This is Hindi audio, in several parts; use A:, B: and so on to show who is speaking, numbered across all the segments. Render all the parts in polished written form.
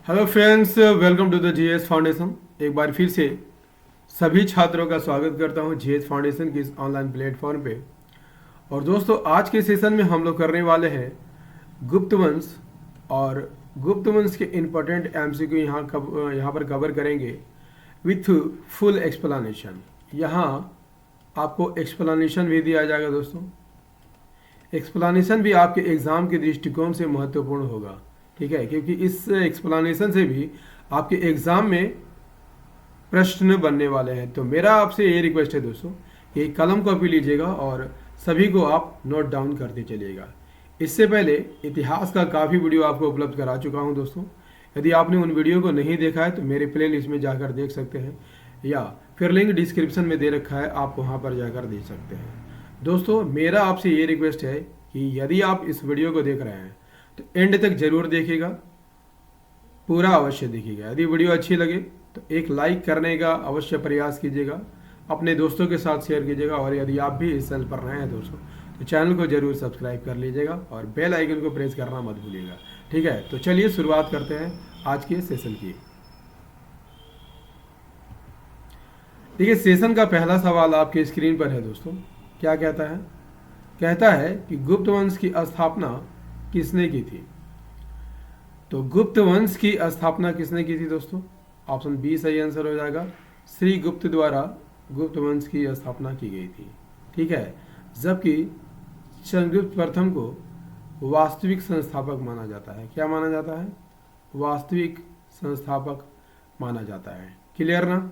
A: Hello friends, welcome to the GS foundation. एक बार फिर से सभी छात्रों का स्वागत करता हूं जीएस फाउंडेशन की इस ऑनलाइन प्लेटफॉर्म पे। और दोस्तों, आज के सेशन में हम लोग करने वाले हैं गुप्त वंश। और गुप्त वंश के इम्पोर्टेंट एमसीक्यू यहाँ पर कवर करेंगे विथ फुल एक्सप्लेनेशन। यहाँ आपको एक्सप्लेनेशन भी दिया जाएगा दोस्तों। एक्सप्लेनेशन भी आपके एग्ज़ाम के दृष्टिकोण से महत्वपूर्ण होगा, ठीक है, क्योंकि इस एक्सप्लेनेशन से भी आपके एग्ज़ाम में प्रश्न बनने वाले हैं। तो मेरा आपसे ये रिक्वेस्ट है दोस्तों कि कलम कॉपी लीजिएगा और सभी को आप नोट डाउन करते चलिएगा। इससे पहले इतिहास का काफ़ी वीडियो आपको उपलब्ध करा चुका हूँ दोस्तों। यदि आपने उन वीडियो को नहीं देखा है तो मेरे प्ले लिस्ट में जाकर देख सकते हैं, या फिर लिंक डिस्क्रिप्शन में दे रखा है, आप वहाँ पर जाकर देख सकते हैं। दोस्तों, मेरा आपसे ये रिक्वेस्ट है कि यदि आप इस वीडियो को देख रहे हैं तो एंड तक जरूर देखिएगा, पूरा अवश्य देखिएगा। यदि वीडियो अच्छी लगे तो एक लाइक करने का अवश्य प्रयास कीजिएगा, अपने दोस्तों के साथ शेयर कीजिएगा। और यदि आप भी इस चैनल पर नए हैं दोस्तों तो चैनल को जरूर सब्सक्राइब कर लीजिएगा और बेल आइकन को प्रेस करना मत भूलिएगा, ठीक है। तो चलिए शुरुआत करते हैं आज के सेशन की। देखिए, सेशन का पहला सवाल आपके स्क्रीन पर है दोस्तों। क्या कहता है? कहता है कि गुप्त वंश की स्थापना किसने की थी? तो गुप्त वंश की स्थापना किसने की थी दोस्तों? ऑप्शन बी सही आंसर हो जाएगा। श्री गुप्त द्वारा गुप्त वंश की स्थापना की गई थी, ठीक है। जबकि चंद्रगुप्त प्रथम को वास्तविक संस्थापक माना जाता है। क्या माना जाता है? वास्तविक संस्थापक माना जाता है। क्लियर ना?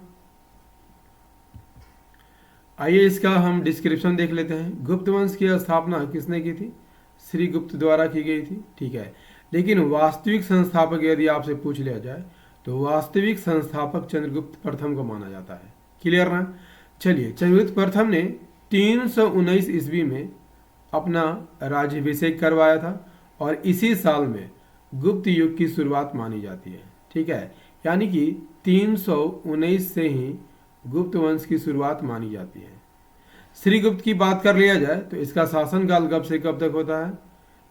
A: आइए इसका हम डिस्क्रिप्शन देख लेते हैं। गुप्त वंश की स्थापना किसने की थी? श्री गुप्त द्वारा की गई थी, ठीक है। लेकिन वास्तविक संस्थापक यदि आपसे पूछ लिया जाए तो वास्तविक संस्थापक चंद्रगुप्त प्रथम को माना जाता है। क्लियर ना? चलिए, चंद्रगुप्त प्रथम ने 319 ईस्वी में अपना राज्याभिषेक करवाया था और इसी साल में गुप्त युग की शुरुआत मानी जाती है, ठीक है। यानी कि 319 से ही गुप्त वंश की शुरुआत मानी जाती है। श्रीगुप्त की बात कर लिया जाए तो इसका शासनकाल कब से कब तक होता है?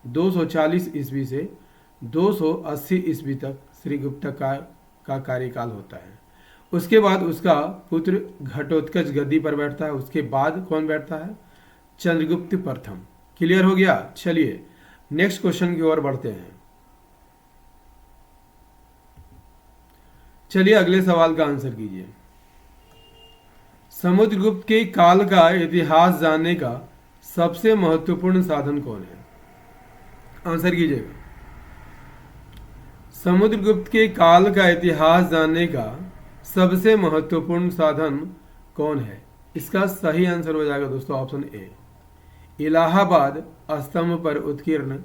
A: 240 ईस्वी से 280 ईस्वी तक श्रीगुप्त का कार्यकाल होता है। उसके बाद उसका पुत्र घटोत्कच गद्दी पर बैठता है। उसके बाद कौन बैठता है? चंद्रगुप्त प्रथम। क्लियर हो गया? चलिए नेक्स्ट क्वेश्चन की ओर बढ़ते हैं। चलिए अगले सवाल का आंसर कीजिए। समुद्रगुप्त के काल का इतिहास जानने का सबसे महत्वपूर्ण साधन कौन है? आंसर कीजिएगा। समुद्रगुप्त के काल का इतिहास जानने का सबसे महत्वपूर्ण साधन कौन है? इसका सही आंसर हो जाएगा दोस्तों ऑप्शन ए, इलाहाबाद स्तंभ पर उत्कीर्ण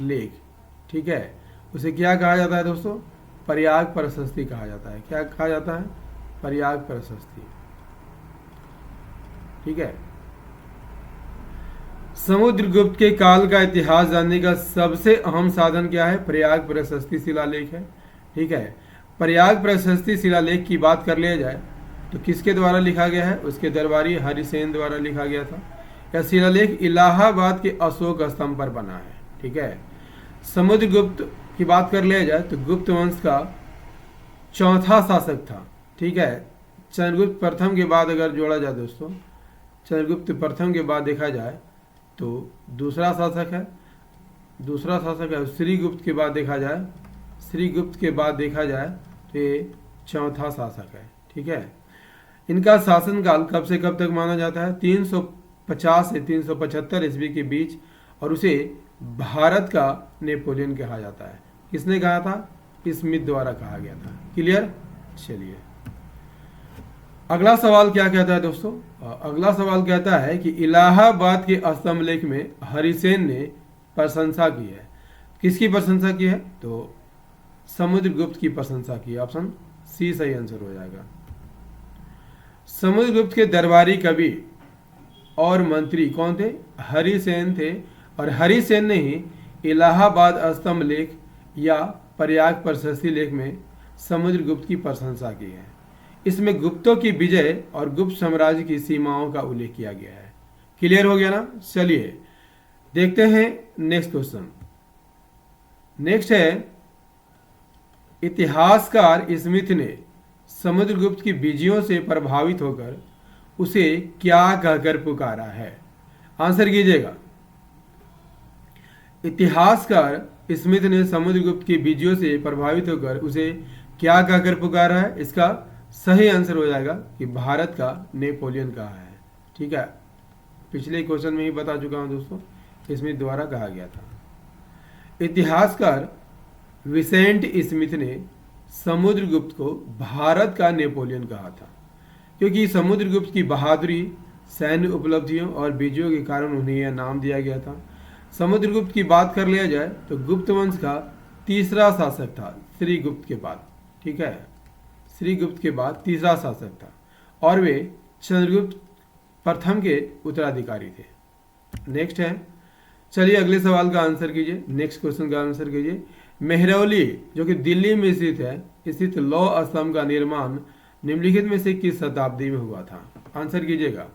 A: लेख, ठीक है। उसे क्या कहा जाता है दोस्तों? प्रयाग प्रशस्ति कहा जाता है। क्या कहा जाता है? प्रयाग प्रशस्ति, ठीक है। समुद्रगुप्त के काल का इतिहास जानने का सबसे अहम साधन क्या है? प्रयाग प्रशस्ति शिलालेख है, ठीक है। प्रयाग प्रशस्ति शिलालेख की बात कर लिया जाए तो किसके द्वारा लिखा गया है? उसके दरबारी हरिसेन द्वारा लिखा गया था। यह शिलालेख इलाहाबाद के अशोक स्तंभ पर बना है, ठीक है। समुद्रगुप्त की बात कर लिया जाए तो गुप्त वंश का चौथा शासक था, ठीक है। चंद्रगुप्त प्रथम के बाद अगर जोड़ा जाए दोस्तों, चंद्रगुप्त प्रथम के बाद देखा जाए तो दूसरा शासक है। श्रीगुप्त के बाद देखा जाए, श्रीगुप्त के बाद देखा जाए तो ये चौथा शासक है, ठीक है। इनका शासनकाल कब से कब तक माना जाता है? 350 से 375 ईस्वी के बीच, और उसे भारत का नेपोलियन कहा जाता है। किसने कहा था? स्मिथ द्वारा कहा गया था। क्लियर? चलिए अगला सवाल क्या कहता है दोस्तों? अगला सवाल कहता है कि इलाहाबाद के स्तंभ लेख में हरिसेन ने प्रशंसा की है। किसकी प्रशंसा की है? तो समुद्रगुप्त की प्रशंसा की है। ऑप्शन सी सही आंसर हो जाएगा। समुद्रगुप्त के दरबारी कवि और मंत्री कौन थे? हरिसेन थे। और हरिसेन ने ही इलाहाबाद स्तंभ लेख या प्रयाग प्रशस्ति लेख में समुद्रगुप्त की प्रशंसा की है। इसमें गुप्तों की विजय और गुप्त साम्राज्य की सीमाओं का उल्लेख किया गया है। क्लियर हो गया ना? चलिए देखते हैं नेक्स्ट क्वेश्चन। नेक्स्ट है इतिहासकार स्मिथ ने समुद्रगुप्त की विजयों से प्रभावित होकर उसे क्या कहकर पुकारा है? आंसर कीजिएगा। इतिहासकार स्मिथ ने समुद्रगुप्त की विजयों से प्रभावित होकर उसे क्या कहकर पुकारा है? इसका सही आंसर हो जाएगा कि भारत का नेपोलियन कहा है। ठीक है, पिछले क्वेश्चन में ही बता चुका हूं दोस्तों, स्मिथ द्वारा कहा गया था। इतिहासकार विसेंट स्मिथ ने समुद्रगुप्त को भारत का नेपोलियन कहा था, क्योंकि समुद्रगुप्त की बहादुरी, सैन्य उपलब्धियों और विजयों के कारण उन्हें यह नाम दिया गया था। समुद्रगुप्त की बात कर लिया जाए तो गुप्त वंश का तीसरा शासक था श्रीगुप्त के बाद। ठीक है, श्रीगुप्त के बाद तीसरा शासक था और वे चंद्रगुप्त प्रथम के उत्तराधिकारी थे। नेक्स्ट है, चलिए अगले सवाल का आंसर कीजिए। नेक्स्ट क्वेश्चन का आंसर कीजिए। मेहरौली जो कि दिल्ली में स्थित है, स्थित लौह स्तंभ का निर्माण निम्नलिखित में से किस शताब्दी में हुआ था? आंसर कीजिएगा।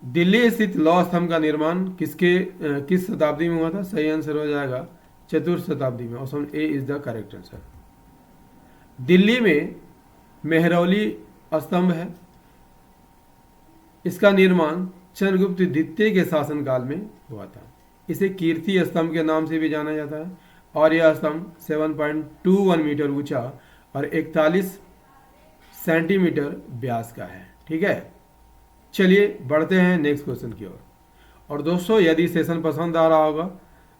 A: दिल्ली स्थित लौह स्तंभ का निर्माण किस शताब्दी में हुआ था? सही आंसर हो जाएगा चतुर्थ शताब्दी में। Option A is the correct answer. Delhi में मेहरौली स्तंभ है, इसका निर्माण चंद्रगुप्त द्वितीय के शासनकाल में हुआ था। इसे कीर्ति स्तंभ के नाम से भी जाना जाता है और यह स्तंभ 7.21 मीटर ऊंचा और 41 सेंटीमीटर व्यास का है। ठीक है, चलिए बढ़ते हैं नेक्स्ट क्वेश्चन की ओर। और दोस्तों, यदि सेशन पसंद आ रहा होगा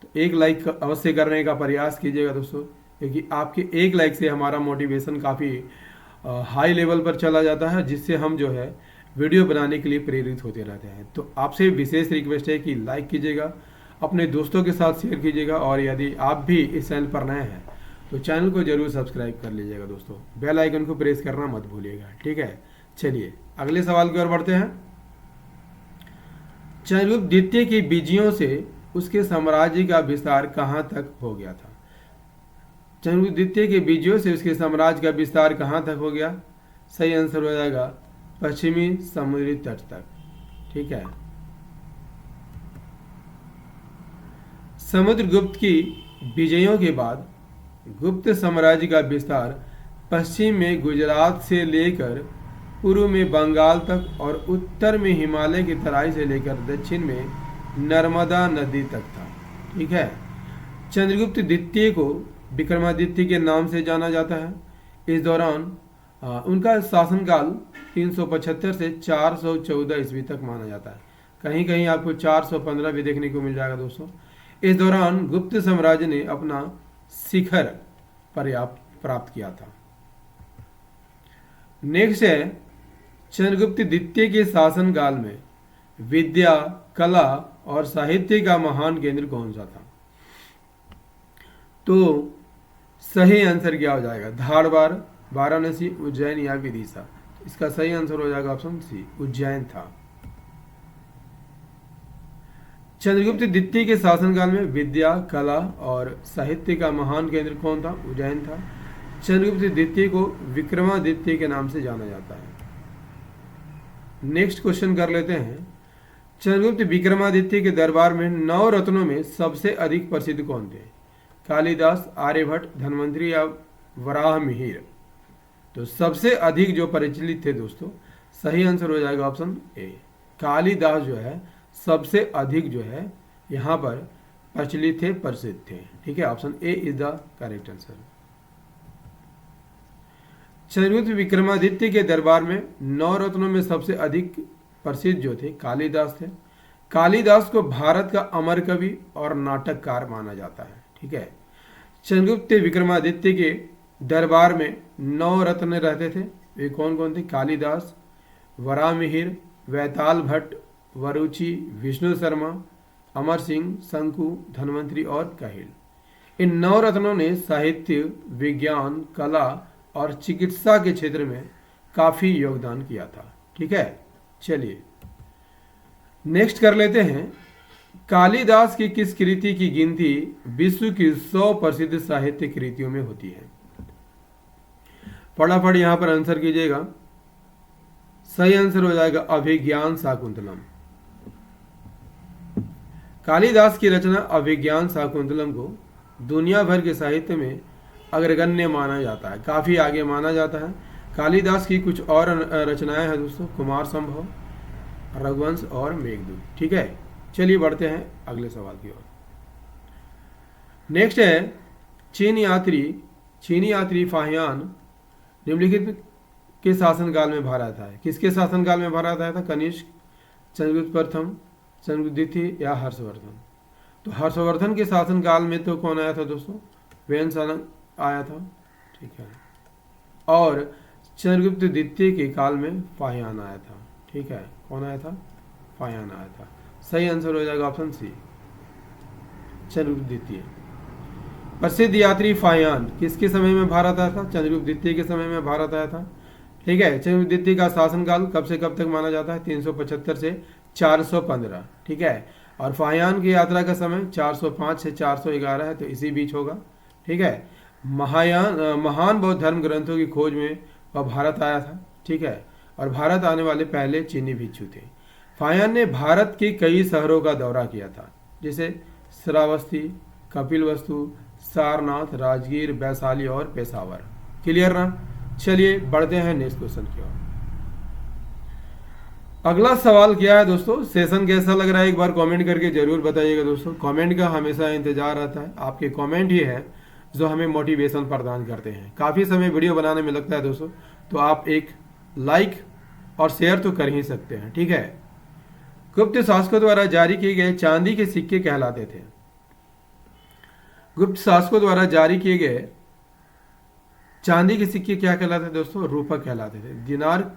A: तो एक लाइक अवश्य करने का प्रयास कीजिएगा दोस्तों, क्योंकि आपके एक लाइक से हमारा मोटिवेशन काफ़ी हाई लेवल पर चला जाता है, जिससे हम जो है वीडियो बनाने के लिए प्रेरित होते रहते हैं। तो आपसे विशेष रिक्वेस्ट है कि लाइक कीजिएगा, अपने दोस्तों के साथ शेयर कीजिएगा और यदि आप भी इस चैनल पर नए हैं तो चैनल को जरूर सब्सक्राइब कर लीजिएगा दोस्तों। बेल आइकन को प्रेस करना मत भूलिएगा। ठीक है, चलिए अगले सवाल की ओर बढ़ते हैं। चंद्रगुप्त द्वितीय की विजयों से उसके साम्राज्य का विस्तार कहाँ तक हो गया था? चंद्रगुप्त द्वितीय के विजयों से उसके साम्राज्य का विस्तार कहाँ तक हो गया? सही आंसर हो जाएगा पश्चिमी समुद्री तट तक। ठीक है, समुद्रगुप्त की विजयों के बाद गुप्त साम्राज्य का विस्तार पश्चिम में गुजरात से लेकर पूर्व में बंगाल तक और उत्तर में हिमालय की तराई से लेकर दक्षिण में नर्मदा नदी तक था। ठीक है, चंद्रगुप्त द्वितीय को विक्रमादित्य के नाम से जाना जाता है। इस दौरान उनका शासनकाल 375 से 414 ईस्वी तक माना जाता है। कहीं कहीं आपको 415 भी देखने को मिल जाएगा दोस्तों। इस दौरान गुप्त साम्राज्य ने अपना शिखर प्राप्त किया था। नेक्स्ट है, चंद्रगुप्त द्वितीय के शासनकाल में विद्या, कला और साहित्य का महान केंद्र कौन सा था? तो सही आंसर क्या हो जाएगा? धारवाड़, वाराणसी, उज्जैन या विदिशा। इसका सही आंसर हो जाएगा ऑप्शन सी, उज्जैन था। चंद्रगुप्त द्वितीय के शासनकाल में विद्या, कला और साहित्य का महान केंद्र कौन था? उज्जैन था। चंद्रगुप्त द्वितीय को विक्रमादित्य के नाम से जाना जाता है। नेक्स्ट क्वेश्चन कर लेते हैं। चंद्रगुप्त विक्रमादित्य के दरबार में 9 रत्नों में सबसे अधिक प्रसिद्ध कौन थे? कालिदास, आर्यभट्ट, धन्वंतरी या वराहमिहिर। तो सबसे अधिक जो प्रचलित थे दोस्तों, सही आंसर हो जाएगा ऑप्शन ए, कालिदास जो है सबसे अधिक जो है यहाँ पर प्रचलित थे, प्रसिद्ध थे। ठीक है, option A is the correct answer. Chandragupta Vikramaditya के दरबार में 9 रत्नों में सबसे अधिक प्रसिद्ध जो थे कालिदास थे। कालिदास को भारत का अमर कवि और नाटककार माना जाता है। ठीक है, चंद्रगुप्त विक्रमादित्य के दरबार में 9 रत्न रहते थे। वे कौन कौन थे? कालिदास, वराहमिहिर, वैताल भट्ट, वरुचि, विष्णु शर्मा, अमर सिंह, शंकु, धन्वंतरी और कहिल। इन 9 रत्नों ने साहित्य, विज्ञान, कला और चिकित्सा के क्षेत्र में काफी योगदान किया था। ठीक है, चलिए नेक्स्ट कर लेते हैं। कालिदास की किस कृति की गिनती विश्व की 100 प्रसिद्ध साहित्य कृतियों में होती है? फटाफट यहां पर आंसर कीजिएगा। सही आंसर हो जाएगा अभिज्ञान शाकुंतलम। कालिदास की रचना अभिज्ञान शाकुंतलम को दुनिया भर के साहित्य में अग्रगण्य माना जाता है, काफ़ी आगे माना जाता है। कालिदास की कुछ और रचनाएं हैं दोस्तों, कुमार संभव, रघुवंश और मेघदूत। ठीक है, चलिए बढ़ते हैं अगले सवाल की ओर। नेक्स्ट है चीनी यात्री फाहियान निम्नलिखित के शासनकाल में भारत आया। किसके शासनकाल में भारत आया था? कनिष्क, चंद्रगुप्त प्रथम, चंद्रगुप्त द्वितीय या हर्षवर्धन? तो हर्षवर्धन के शासनकाल में तो कौन आया था दोस्तों? वेनसांग आया था। ठीक है, और चंद्रगुप्त द्वितीय के काल में फाहियान आया था। ठीक है, कौन आया था? फाहियान आया था। सही आंसर हो जाएगा ऑप्शन सी, चंद्रगुप्त द्वितीय। प्रसिद्ध यात्री फाहियान किसके समय में भारत आया था? चंद्रगुप्त द्वितीय के समय में भारत आया था। ठीक है, चंद्रगुप्त द्वितीय का शासनकाल कब से कब तक माना जाता है? 375 से 415। ठीक है, और फाहियान की यात्रा का समय 405 से 411 है, तो इसी बीच होगा। ठीक है, महान बौद्ध धर्म ग्रंथों की खोज में वह भारत आया था। ठीक है, और भारत आने वाले पहले चीनी भिक्षु थे। फाहियान ने भारत के कई शहरों का दौरा किया था, जैसे श्रावस्ती, कपिलवस्तु, सारनाथ, राजगीर, वैशाली और पेशावर। क्लियर ना? चलिए बढ़ते हैं नेक्स्ट क्वेश्चन की ओर। अगला सवाल क्या है दोस्तों? सेशन कैसा लग रहा है एक बार कमेंट करके जरूर बताइएगा दोस्तों। कमेंट का हमेशा इंतजार रहता है, आपके कमेंट ही है जो हमें मोटिवेशन प्रदान करते हैं। काफ़ी समय वीडियो बनाने में लगता है दोस्तों, तो आप एक लाइक और शेयर तो कर ही सकते हैं। ठीक है, गुप्त शासकों द्वारा जारी किए गए चांदी के सिक्के कहलाते थे। गुप्त शासकों द्वारा जारी किए गए चांदी के सिक्के क्या कहलाते थे दोस्तों? रूपक कहलाते थे। दिनार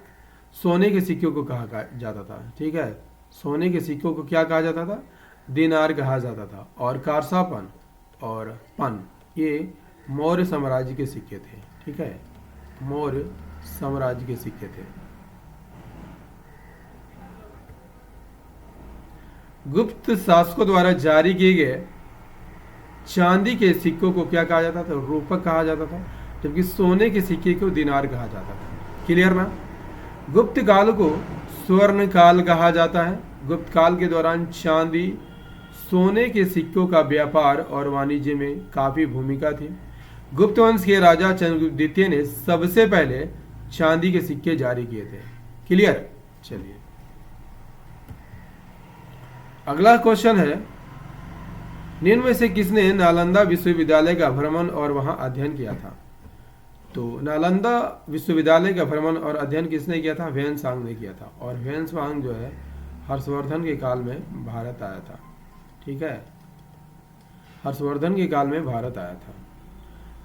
A: सोने के सिक्कों को कहा जाता था। ठीक है, सोने के सिक्कों को क्या कहा जाता था? दिनार कहा जाता था। और कारसापन और पन ये मौर्य साम्राज्य के सिक्के थे। ठीक है, मौर्य साम्राज्य के सिक्के थे। गुप्त शासकों द्वारा जारी किए गए चांदी के सिक्कों को क्या कहा जाता था? रूपक कहा जाता था, जबकि सोने के सिक्के को दिनार कहा जाता था। क्लियर ना? गुप्त काल को स्वर्ण काल कहा जाता है। गुप्त काल के दौरान चांदी सोने के सिक्कों का व्यापार और वाणिज्य में काफी भूमिका थी। गुप्त वंश के राजा चंद्रगुप्त द्वितीय ने सबसे पहले चांदी के सिक्के जारी किए थे। क्लियर? चलिए अगला क्वेश्चन है, निम्न में से किसने नालंदा विश्वविद्यालय का भ्रमण और वहां अध्ययन किया था? तो नालंदा विश्वविद्यालय का भ्रमण और अध्ययन किसने किया था? वेनसांग ने किया था। और वेनसांग जो है हर्षवर्धन के काल में भारत आया था। ठीक है, हर्षवर्धन के काल में भारत आया था।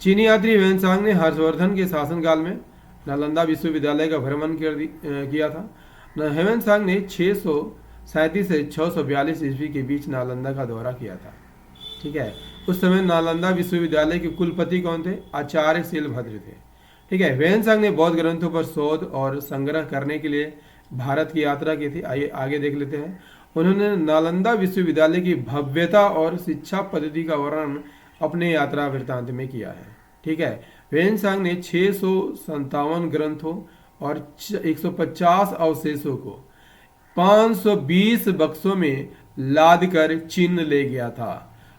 A: चीनी यात्री वेनसांग ने हर्षवर्धन के शासनकाल में नालंदा विश्वविद्यालय का भ्रमण किया था। वेनसांग ने 637 से 642 ईस्वी के बीच नालंदा का दौरा किया था। ठीक है, उस समय नालंदा विश्वविद्यालय के कुलपति कौन थे? आचार्य शीलभद्र थे। ठीक है, वेनसांग ने बौद्ध ग्रंथों पर शोध और संग्रह करने के लिए भारत की यात्रा की थी। आइए आगे देख लेते हैं। उन्होंने नालंदा विश्वविद्यालय की भव्यता और शिक्षा पद्धति का वर्णन अपने यात्रा वृत्तांत में किया है। ठीक है, वेनसांग ने 657 ग्रंथों और 150 अवशेषों को 520 बक्सों में लाद कर चीन ले गया था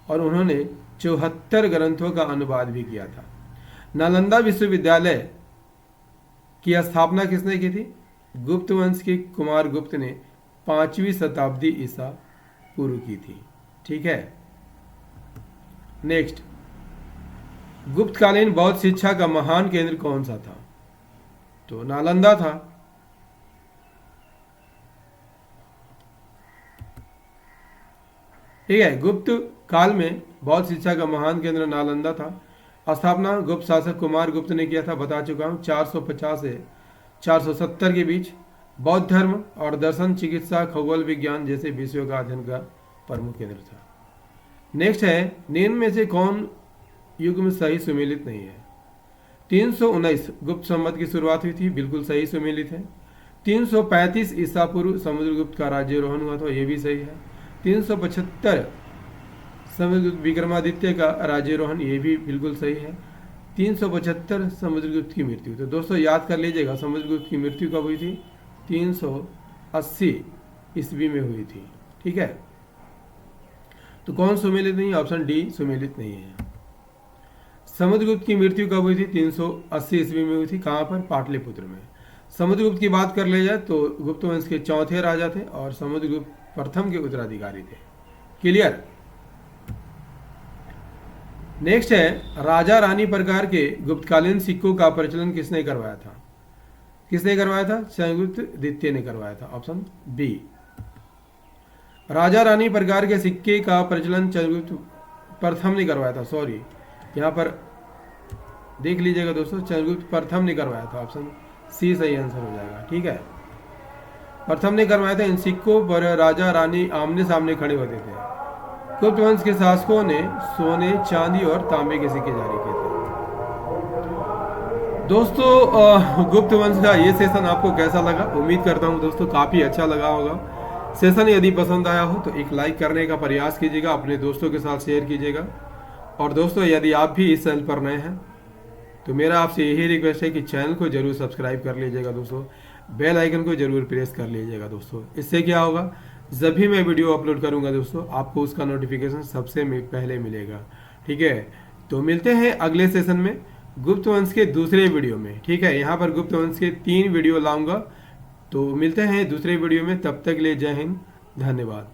A: और उन्होंने 74 ग्रंथों का अनुवाद भी किया था। नालंदा विश्वविद्यालय की स्थापना किसने की थी? गुप्त वंश के कुमार गुप्त ने 5वीं शताब्दी ईसा पूर्व की थी। ठीक है, नेक्स्ट, गुप्तकालीन बौद्ध शिक्षा का महान केंद्र कौन सा था? तो नालंदा था। ठीक है, गुप्त काल में बौद्ध शिक्षा का महान केंद्र नालंदा था। स्थापना गुप्त शासक कुमार गुप्त ने किया था, बता चुका हूँ, 450 से 470 के बीच। बौद्ध धर्म और दर्शन, चिकित्सा, खगोल विज्ञान जैसे विषयों का अध्ययन का प्रमुख केंद्र था। नेक्स्ट है, निम्न में से कौन युग में सही सुमेलित नहीं है? 319 गुप्त संवत की शुरुआत हुई थी, बिल्कुल सही सुमेलित है। 335 ईसा पूर्व समुद्रगुप्त का राज्यारोहण हुआ था, ये भी सही है। 375 समुद्रगुप्त विक्रमादित्य का राज्यारोहण, ये भी बिल्कुल सही है। 375 समुद्रगुप्त की मृत्यु। तो दोस्तों याद कर लीजिएगा, समुद्रगुप्त की मृत्यु कब हुई थी? 380 ईस्वी में हुई थी। ठीक है, तो कौन सुमेलित नहीं है? ऑप्शन डी सुमेलित नहीं है। समुद्रगुप्त की मृत्यु कब हुई थी? 380 ईस्वी में हुई थी। कहाँ पर? पाटलिपुत्र में। समुद्रगुप्त की बात कर ले जाए तो गुप्त वंश के चौथे राजा थे और समुद्रगुप्त प्रथम के उत्तराधिकारी थे। क्लियर। नेक्स्ट है, राजा रानी प्रकार के गुप्तकालीन सिक्कों का प्रचलन किसने करवाया था? किसने करवाया था? चंद्रगुप्त द्वितीय ने करवाया था। Option B. राजा रानी प्रकार के सिक्के का प्रचलन चंद्रगुप्त प्रथम ने करवाया था। सॉरी, यहाँ पर देख लीजिएगा दोस्तों, चंद्रगुप्त प्रथम ने करवाया था। ऑप्शन सी सही आंसर हो जाएगा। ठीक है, प्रथम ने करवाया था। इन सिक्कों पर राजा रानी आमने सामने खड़े होते थे। गुप्त वंश के शासकों ने सोने, चांदी और तांबे के सिक्के जारी किए थे। दोस्तों गुप्त वंश का ये सेशन आपको कैसा लगा? उम्मीद करता हूँ दोस्तों काफ़ी अच्छा लगा होगा। सेशन यदि पसंद आया हो तो एक लाइक करने का प्रयास कीजिएगा, अपने दोस्तों के साथ शेयर कीजिएगा। और दोस्तों यदि आप भी इस चैनल पर नए हैं तो मेरा आपसे यही रिक्वेस्ट है कि चैनल को जरूर सब्सक्राइब कर लीजिएगा दोस्तों, बेल आइकन को जरूर प्रेस कर लीजिएगा दोस्तों। इससे क्या होगा, जब भी मैं वीडियो अपलोड करूंगा दोस्तों आपको उसका नोटिफिकेशन सबसे पहले मिलेगा। ठीक है, तो मिलते हैं अगले सेशन में गुप्त वंश के दूसरे वीडियो में। ठीक है, यहाँ पर गुप्त वंश के 3 वीडियो लाऊंगा, तो मिलते हैं दूसरे वीडियो में। तब तक के लिए जय हिंद, धन्यवाद।